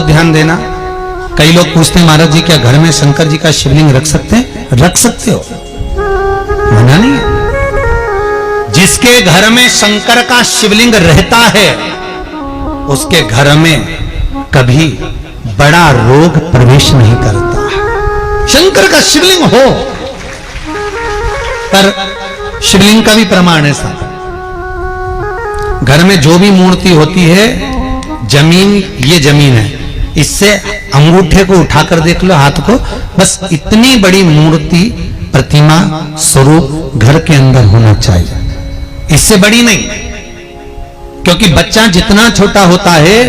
ध्यान देना। कई लोग पूछते हैं महाराज जी क्या घर में शंकर जी का शिवलिंग रख सकते हैं? रख सकते हो, मना नहीं है। जिसके घर में शंकर का शिवलिंग रहता है उसके घर में कभी बड़ा रोग प्रवेश नहीं करता। शंकर का शिवलिंग हो, पर शिवलिंग का भी प्रमाण है साहब। घर में जो भी मूर्ति होती है, जमीन ये जमीन है, इससे अंगूठे को उठाकर देख लो, हाथ को, बस इतनी बड़ी मूर्ति प्रतिमा स्वरूप घर के अंदर होना चाहिए, इससे बड़ी नहीं। क्योंकि बच्चा जितना छोटा होता है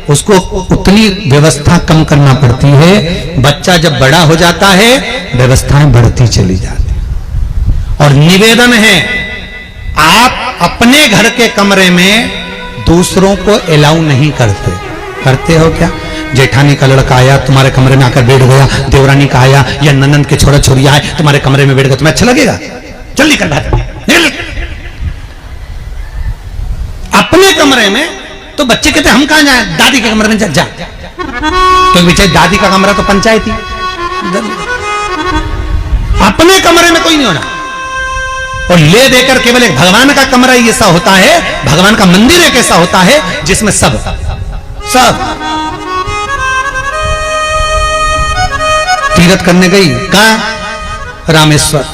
उसको उतनी व्यवस्था कम करना पड़ती है। बच्चा जब बड़ा हो जाता है व्यवस्थाएं बढ़ती चली जाती। और निवेदन है, आप अपने घर के कमरे में दूसरों को अलाउ नहीं करते। करते हो क्या? जेठानी का लड़का आया तुम्हारे कमरे में आकर बैठ गया, देवरानी का आया या ननंद के छोरा छोरी आए तुम्हारे कमरे में बैठ गया, तुम्हें अच्छा लगेगा? चल निकल बाहर। अपने कमरे में तो बच्चे कहते हम कहां जाए, दादी के कमरे में जा, क्योंकि बेचारी दादी का कमरा तो पंचायती। अपने कमरे में कोई नहीं होना। और ले देकर केवल एक भगवान का कमरा ही ऐसा होता है, भगवान का मंदिर एक ऐसा होता है जिसमें सब तीर्थ करने गई। कहां? रामेश्वर।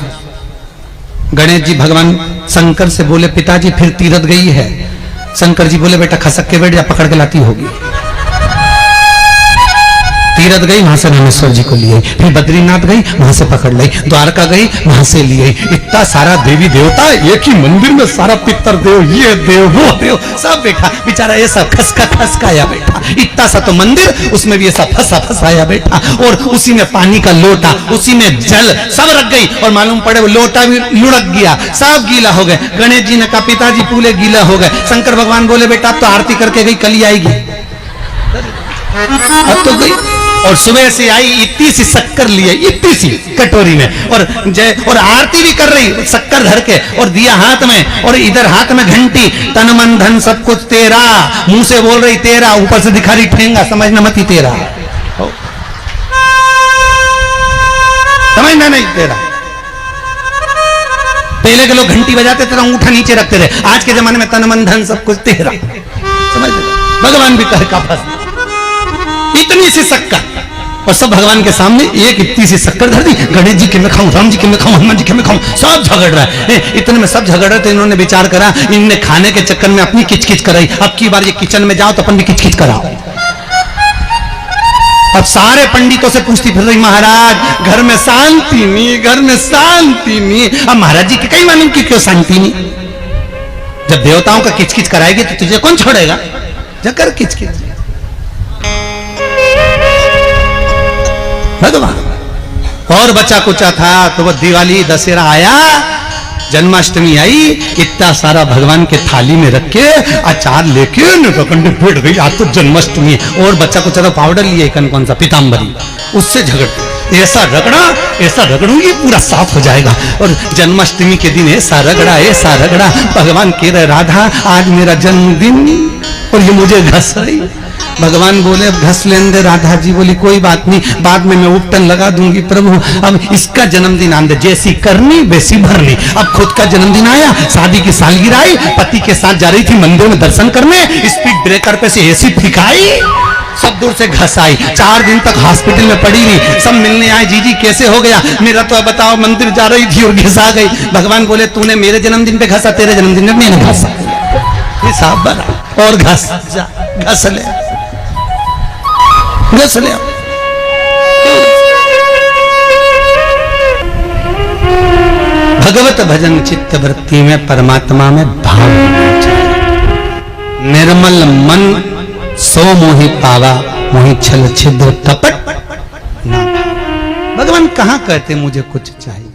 गणेश जी भगवान शंकर से बोले पिताजी फिर तीर्थ गई है। शंकर जी बोले बेटा खसक के बैठ जा, पकड़ के लाती होगी। तीर्थ गई, वहां से रामेश्वर जी को लिए, फिर बद्रीनाथ गई, वहां से पकड़ ली, द्वारका गई, वहां से लिए। इतना सारा देवी देवता एक ही मंदिर में, सारा पितर देव, ये देव वो देव सब बैठा, बेचारा ये सब खसकाया बैठा। इतना सा तो मंदिर, उसमें भी ऐसा फंसाया बैठा। और उसी में पानी का लोटा, उसी में जल सब रख गई। और मालूम पड़े वो लोटा भी लुढ़क गया, सब गीला हो गए। गणेश जी ने कहा पिताजी पूरे गीला हो गए। शंकर भगवान बोले बेटा अब तो आरती करके गई, कल ही आएगी। अब तो गई और सुबह से आई, इतनी सी शक्कर लिए, इतनी सी कटोरी में, और आरती भी कर रही शक्कर धर के, और दिया हाथ में, और इधर हाथ में घंटी, तन मन धन सब कुछ तेरा, मुंह से बोल रही तेरा, ऊपर से दिखा रही ठेंगा, समझना मत ही तेरा, समझना नहीं तेरा। पहले के लोग घंटी बजाते थे, अंगूठा नीचे रखते थे। आज के जमाने में तन मन धन सब कुछ तेरा, समझ भगवान भी कहे का फंस इतनी सी शक्कर, और सब भगवान के सामने एक इतनी सी शक्कर धर दी। गणेश जी के मैं खाऊं, राम जी के मैं खाऊं, हनुमान जी के मैं खाऊं, सब झगड़ रहा है। इतने में सब झगड़ रहे थे, इन्होंने विचार करा, इनने खाने के चक्कर में अपनी किचकिच कराई। अब की बार ये किचन में जाओ तो अपन भी किचकिच कराओ। अब सारे पंडितों से पूछती फिर रही महाराज घर में शांति नहीं, घर में शांति नहीं। अब महाराज जी के कई मालूम की क्यों शांति नहीं? जब देवताओं का किचकिच कराएगी तो तुझे कौन छोड़ेगा? जकर किचकिच भगवान। और बचा कुचा था तो वो दिवाली दशहरा आया, जन्माष्टमी आई, इतना सारा भगवान के थाली में रख के अचार लेके बैठ गई, आज तो जन्माष्टमी है। और बच्चा कुचा तो पाउडर लिए कौन सा पीताम्बरी, उससे झगड़, ऐसा रगड़ूंगी पूरा साफ हो जाएगा। और जन्माष्टमी के दिन ऐसा रगड़ा, भगवान कह रहे राधा आज मेरा जन्मदिन और ये मुझे घस रही। भगवान बोले अब घस लेने दे। राधा जी बोली कोई बात नहीं, बाद में मैं उपटन लगा दूंगी प्रभु, अब इसका जन्मदिन आने दे, जैसी करनी वैसी भरनी। अब खुद का जन्मदिन आया, शादी की सालगिरह आई, पति के साथ जा रही थी मंदिर में दर्शन करने, स्पीड ब्रेकर पे से ऐसी फिकाई, सब दूर से घस आई। 4 दिन तक हॉस्पिटल में पड़ी रही। सब मिलने आए, जीजी कैसे हो गया? मेरा तो बताओ मंदिर जा रही थी और घिसा गई। भगवान बोले तूने मेरे जन्मदिन पे घसा, तेरे जन्मदिन पे मैंने घसा, हिसाब बना और घस ले। भगवत भजन चित्त वृत्ति में परमात्मा में भाव होना चाहिए। निर्मल मन सो मोहि पावा, मोहि छल छिद्र कपट ना। भगवान कहां कहते मुझे कुछ चाहिए?